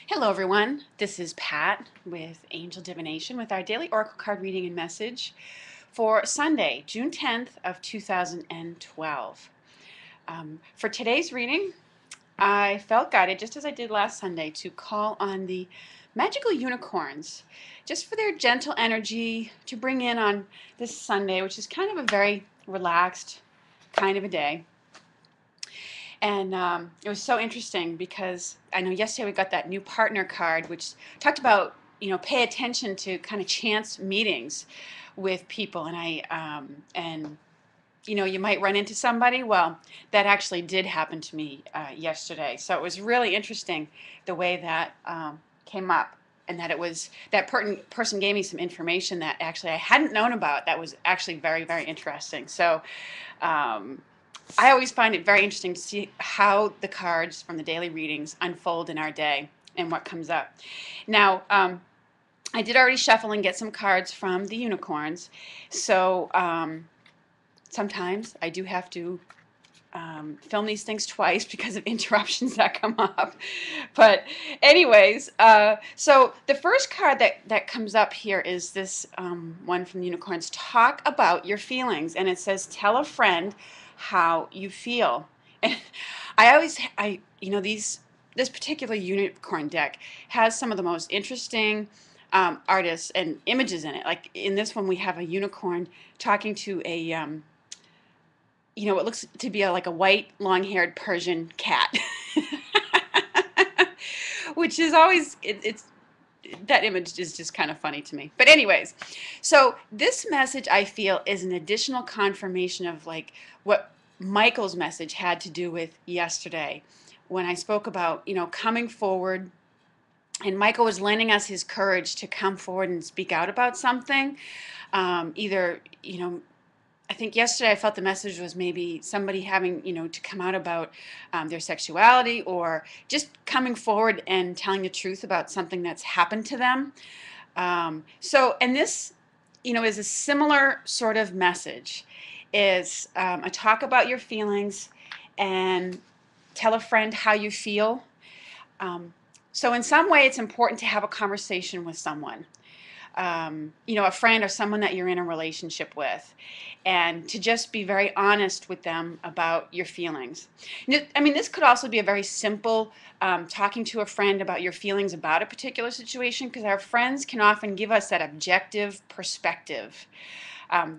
Hello everyone, this is Pat with Angel Divination with our daily Oracle card reading and message for Sunday, June 10th of 2012. For today's reading, I felt guided, just as I did last Sunday, to call on the magical unicorns, just for their gentle energy to bring in on this Sunday, which is kind of a very relaxed kind of a day. And it was so interesting because I know yesterday we got that new partner card, which talked about, pay attention to kind of chance meetings with people. And you might run into somebody. Well, that actually did happen to me yesterday. So it was really interesting the way that came up. And that it was that person gave me some information that actually I hadn't known about. That was actually very, very interesting. So I always find it very interesting to see how the cards from the daily readings unfold in our day and what comes up. Now, I did already shuffle and get some cards from the unicorns, so sometimes I do have to film these things twice because of interruptions that come up. But anyways, so the first card that comes up here is this one from the unicorns. Talk about your feelings, and it says tell a friend how you feel. And this particular unicorn deck has some of the most interesting artists and images in it. Like in this one, we have a unicorn talking to a it looks to be like a white, long-haired Persian cat, which is always, it's that image is just kind of funny to me. But anyways, so this message I feel is an additional confirmation of like what Michael's message had to do with yesterday when I spoke about, coming forward. And Michael was lending us his courage to come forward and speak out about something. Either, I think yesterday I felt the message was maybe somebody having, to come out about their sexuality, or just coming forward and telling the truth about something that's happened to them. And this, is a similar sort of message. Is a talk about your feelings and tell a friend how you feel. So in some way, it's important to have a conversation with someone. A friend or someone that you're in a relationship with, and to just be very honest with them about your feelings. I mean, this could also be a very simple talking to a friend about your feelings about a particular situation, because our friends can often give us that objective perspective.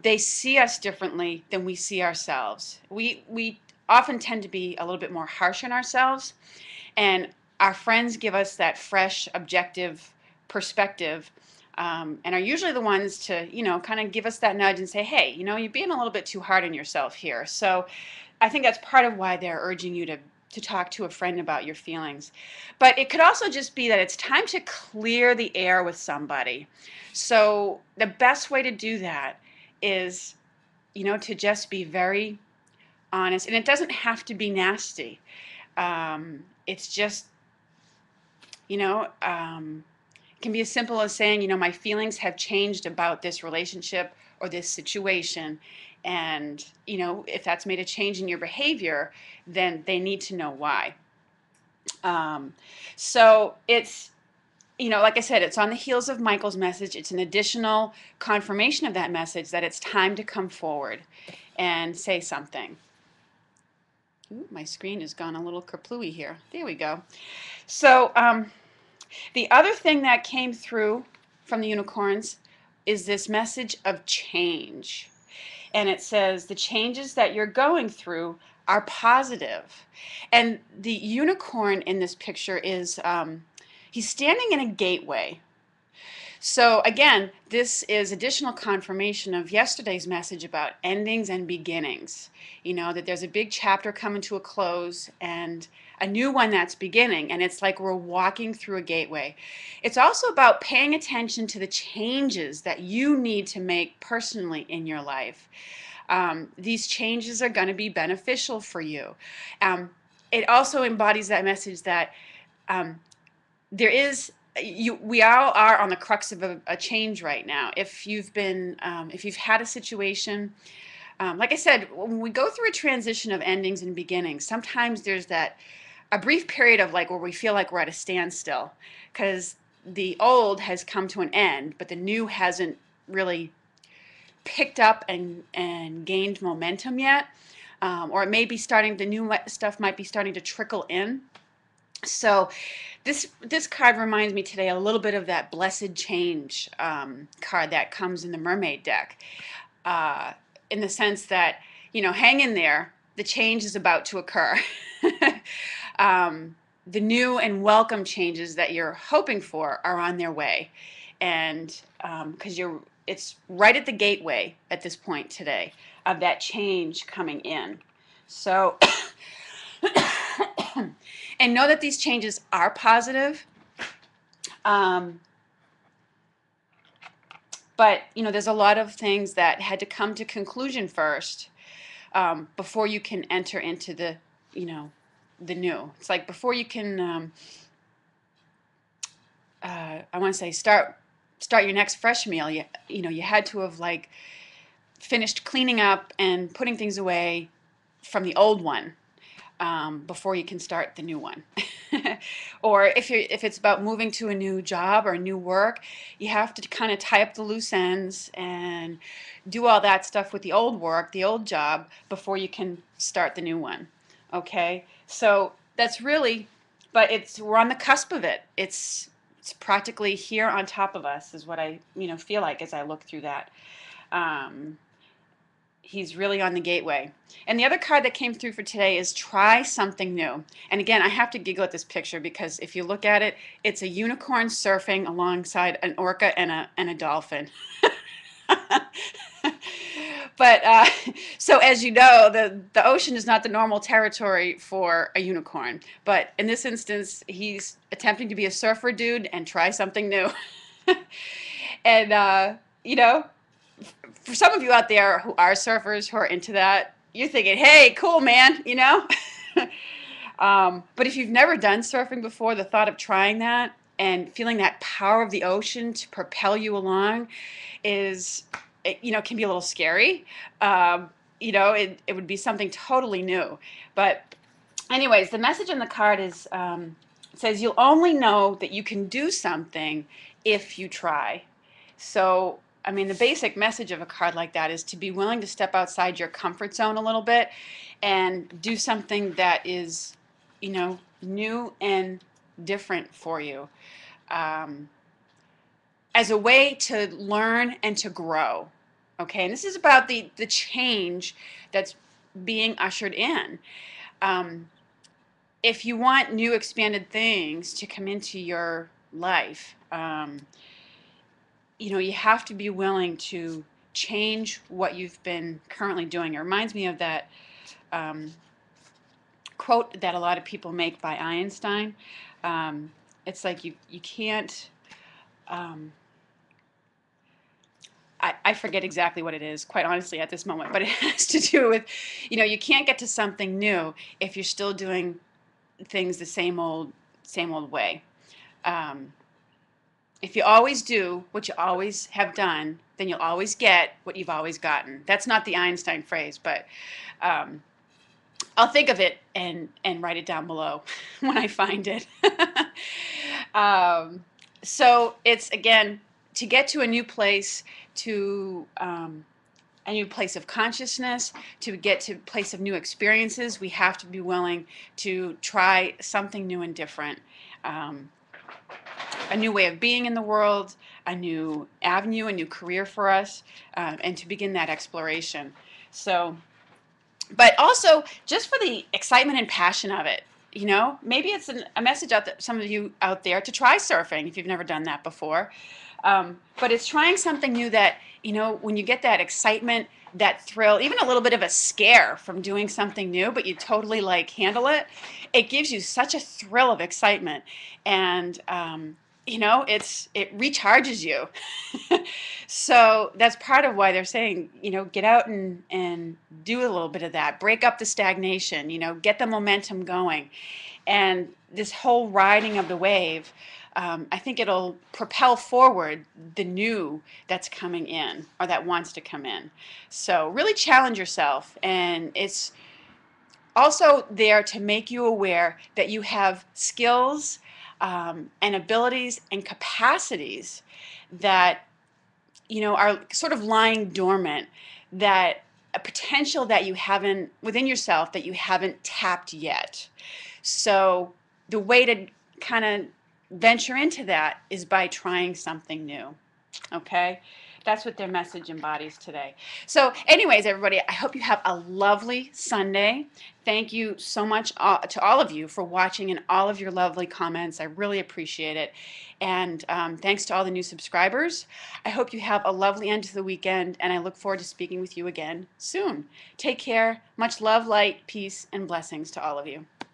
They see us differently than we see ourselves. We often tend to be a little bit more harsh on ourselves, and our friends give us that fresh, objective perspective. And are usually the ones to, kind of give us that nudge and say, hey, you're being a little bit too hard on yourself here. So I think that's part of why they're urging you to talk to a friend about your feelings. But it could also just be that it's time to clear the air with somebody. So the best way to do that is, to just be very honest. And it doesn't have to be nasty. It's just, can be as simple as saying, my feelings have changed about this relationship or this situation. And, if that's made a change in your behavior, then they need to know why. So it's, like I said, it's on the heels of Michael's message. It's an additional confirmation of that message that it's time to come forward and say something. Ooh, my screen has gone a little kerplooey here. There we go. So, the other thing that came through from the unicorns is this message of change. And it says the changes that you're going through are positive. And the unicorn in this picture is, he's standing in a gateway. So again, this is additional confirmation of yesterday's message about endings and beginnings. That there's a big chapter coming to a close and a new one that's beginning, and it's like we're walking through a gateway. It's also about paying attention to the changes that you need to make personally in your life. These changes are going to be beneficial for you. It also embodies that message that we all are on the crux of a change right now. If you've had a situation, like I said, when we go through a transition of endings and beginnings, sometimes there's that a brief period of like where we feel like we're at a standstill because the old has come to an end, but the new hasn't really picked up and gained momentum yet. Or it may be starting, the new stuff might be starting to trickle in. So this card reminds me today a little bit of that blessed change card that comes in the mermaid deck, in the sense that, hang in there, the change is about to occur. The new and welcome changes that you're hoping for are on their way, and because it's right at the gateway at this point today of that change coming in. So and know that these changes are positive. But there's a lot of things that had to come to conclusion first, before you can enter into the new. It's like before you can I want to say start your next fresh meal. You had to have like finished cleaning up and putting things away from the old one, before you can start the new one. Or if it's about moving to a new job or new work, you have to kind of tie up the loose ends and do all that stuff with the old work, the old job, before you can start the new one. Okay, so that's really, but we're on the cusp of it. It's practically here on top of us, is what I feel like as I look through that. He's really on the gateway. And the other card that came through for today is try something new. And again, I have to giggle at this picture because if you look at it, it's a unicorn surfing alongside an orca and a dolphin. But so as you know, the ocean is not the normal territory for a unicorn. But in this instance, he's attempting to be a surfer dude and try something new. And for some of you out there who are surfers, who are into that, you're thinking, hey, cool, man, But if you've never done surfing before, the thought of trying that and feeling that power of the ocean to propel you along can be a little scary. It would be something totally new. But anyways, the message on the card is, says you'll only know that you can do something if you try. So I mean, the basic message of a card like that is to be willing to step outside your comfort zone a little bit and do something that is, new and different for you, as a way to learn and to grow. Okay, and this is about the change that's being ushered in. If you want new expanded things to come into your life, you have to be willing to change what you've been currently doing. It reminds me of that quote that a lot of people make by Einstein. It's like you can't, I forget exactly what it is, quite honestly, at this moment, but it has to do with, you can't get to something new if you're still doing things the same old way. If you always do what you always have done, then you'll always get what you've always gotten. That's not the Einstein phrase, but I'll think of it and write it down below when I find it. So it's, again, to get to a new place, to a new place of consciousness, to get to a place of new experiences, we have to be willing to try something new and different. A new way of being in the world, a new avenue, a new career for us, and to begin that exploration. So, but also just for the excitement and passion of it, maybe it's a message out there, some of you out there, to try surfing if you've never done that before. But it's trying something new that, when you get that excitement, that thrill, even a little bit of a scare from doing something new, but you totally handle it, it gives you such a thrill of excitement. And, it recharges you. So that's part of why they're saying, get out and do a little bit of that, break up the stagnation, get the momentum going. And this whole riding of the wave, I think it'll propel forward the new that's coming in, or that wants to come in. So really challenge yourself, and it's also there to make you aware that you have skills and abilities and capacities that are sort of lying dormant, that a potential that you haven't within yourself that you haven't tapped yet. So the way to kind of venture into that is by trying something new. Okay? That's what their message embodies today. So, anyways, everybody, I hope you have a lovely Sunday. Thank you so much to all of you for watching and all of your lovely comments. I really appreciate it. And thanks to all the new subscribers. I hope you have a lovely end to the weekend, and I look forward to speaking with you again soon. Take care. Much love, light, peace, and blessings to all of you.